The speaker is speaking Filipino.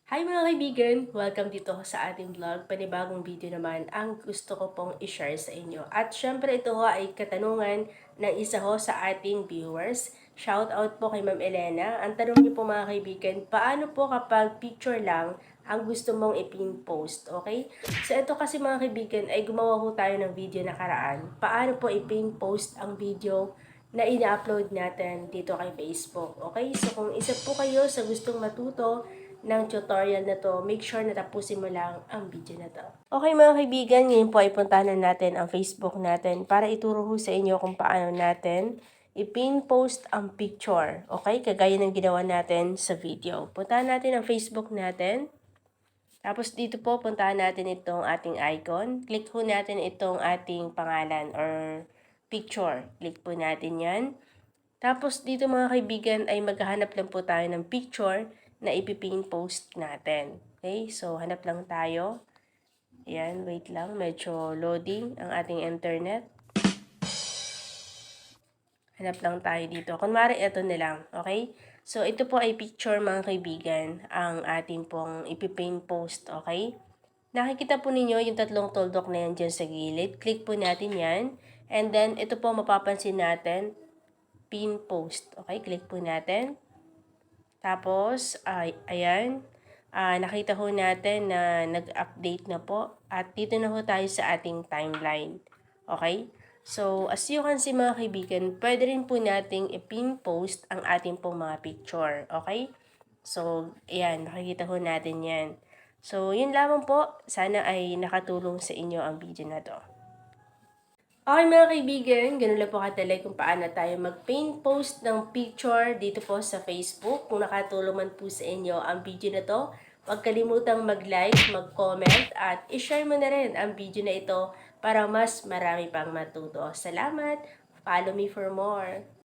Hi mga kaibigan! Welcome dito sa ating vlog. Panibagong video naman ang gusto ko pong i-share sa inyo. At syempre ito ho ay katanungan ng isa ho sa ating viewers. Shout out po kay Ma'am Elena. Ang tanong niyo po mga kaibigan, paano po kapag picture lang ang gusto mong ipin-post? Okay? So ito kasi mga kaibigan ay gumawa ho tayo ng video nakaraan. Paano po ipin-post ang video na ina-upload natin dito kay Facebook. Okay? So kung isa po kayo sa gustong matuto ng tutorial na to, make sure na tapusin mo lang ang video na to. Okay mga kaibigan, ngayon po ay puntahan na natin ang Facebook natin para ituro ko sa inyo kung paano natin ipin post ang picture. Okay? Kagaya ng ginawa natin sa video. Puntahan natin ang Facebook natin. Tapos dito po, puntahan natin itong ating icon. Click po natin itong ating pangalan or picture. Click po natin yan. Tapos dito mga kaibigan ay maghahanap lang po tayo ng picture na ipipin post natin. Okay, so hanap lang tayo. Ayan, wait lang. Medyo loading ang ating internet. Hanap lang tayo dito. Kunwari, ito na lang. Okay? So, ito po ay picture mga kaibigan. Ang ating pong ipipin post. Okay? Nakikita po ninyo yung tatlong tuldok na yan dyan sa gilid. Click po natin yan. And then, ito po mapapansin natin. Pin post. Okay? Click po natin. Tapos, ayan, nakita ho natin na nag-update na po. At dito na ho tayo sa ating timeline. Okay? So, as you can see mga kaibigan, pwede rin po nating i-pin post ang ating pong mga picture. Okay? So, ayan, nakikita ho natin yan. So, yun lamang po. Sana ay nakatulong sa inyo ang video na to. Okay mga kaibigan, ganun lang po katalik kung paano tayo mag-paint post ng picture dito po sa Facebook. Kung nakatulong man po sa inyo ang video na to, huwag kalimutang mag-like, mag-comment at i-share mo na rin ang video na ito para mas marami pang matuto. Salamat! Follow me for more!